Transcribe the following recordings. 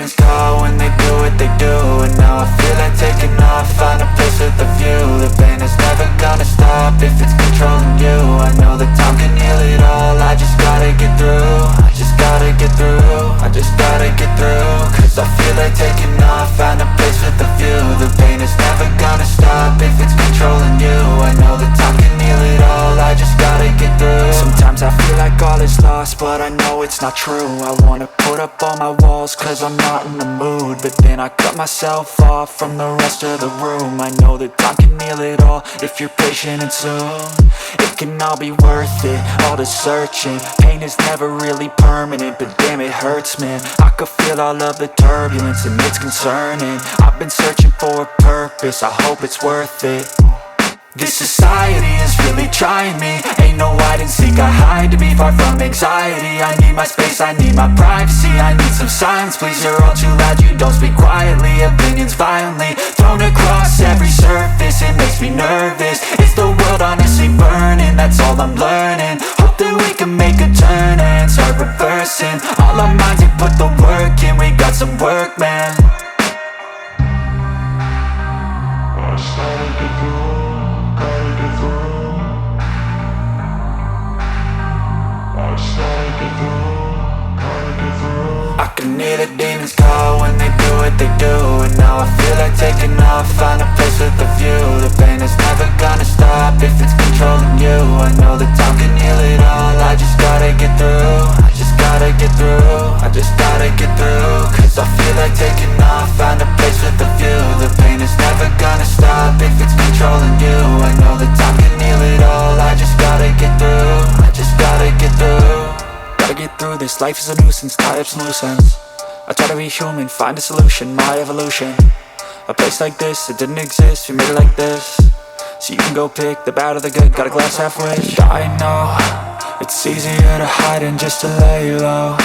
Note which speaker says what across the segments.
Speaker 1: demons call when they do what they do. And now I feel like taking off, find a place with a view. The pain is never gonna stop if it's controlling you. I know that time can heal it all, I just gotta get through. I just gotta get through, I just gotta get through. Cause I feel like taking off, find a place with a view. The pain is never gonna stop if it's controlling you. I know that time can heal it all, I just gotta get through. Sometimes I feel like all is lost, but I know it's not true. I wanna put up all my walls cause I'm not in the mood, but then I cut myself off from the rest of the room. I know that time can heal it all if you're patient and soon. It can all be worth it, all the searching. Pain is never really permanent, but damn it hurts, man. I could feel all of the turbulence and it's concerning. I've been searching for a purpose, I hope it's worth it. This society is really trying me. Ain't no hide and seek, I hide to be far from anxiety. I need my space, I need my privacy. I need some silence, please, you're all too loud. You don't speak quietly, opinions violently thrown across every surface. It makes me nervous, it's the world honestly burning. That's all I'm learning, hope that we can make a turn and start reversing. All our minds, we put the work in, we got some work, man. I started to go. I can hear the demons call when they do what they do. And now I feel like taking off, find a place with a view. The pain is never gonna stop if it's controlling you. I know that time can heal it all, I just gotta get through. I just gotta get through, I just gotta get through. Cause I feel like taking off, find a place with a view. The pain is never gonna stop if it's controlling you. I know that time can heal it all, I just gotta get through. I just gotta get through. Gotta get through this, life is a nuisance, tie up some loose ends. I try to be human, find a solution, my evolution. A place like this, it didn't exist, we made it like this. So you can go pick the bad or the good, got a glass halfway. I know, it's easier to hide than just to lay low.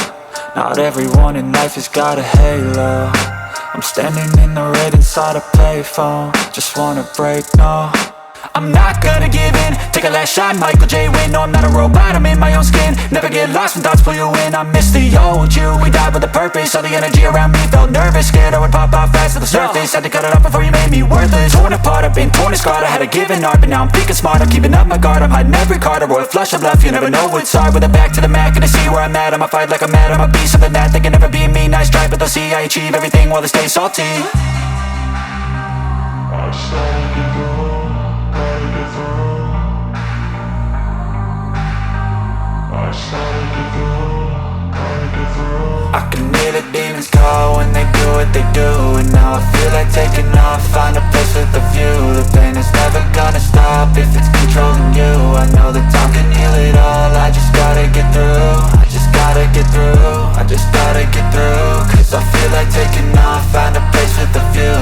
Speaker 1: Not everyone in life has got a halo. I'm standing in the red inside a payphone, just wanna break, no. I'm not gonna give in, take a last shot, Michael J. Win. No, I'm not a robot, I'm in my own skin. Never get lost when thoughts pull you in. I miss the old you, we died with a purpose. All the energy around me felt nervous, scared I would pop off fast to the surface. Had to cut it off before you made me worthless. Torn apart, I've been torn and scarred. I had a given art, but now I'm thinking smart. I'm keeping up my guard, I'm hiding every card. A royal flush of love, you never know what's hard. With a back to the mat, gonna see where I'm at. I'ma fight like I'm mad, I'ma be something that they can never be me. Nice try, but they'll see I achieve everything while they stay salty. I started to go. I can hear the demons call when they do what they do. And now I feel like taking off, find a place with a view. The pain is never gonna stop if it's controlling you. I know that time can heal it all, I just gotta get through. I just gotta get through, I just gotta get through. Cause I feel like taking off, find a place with a view.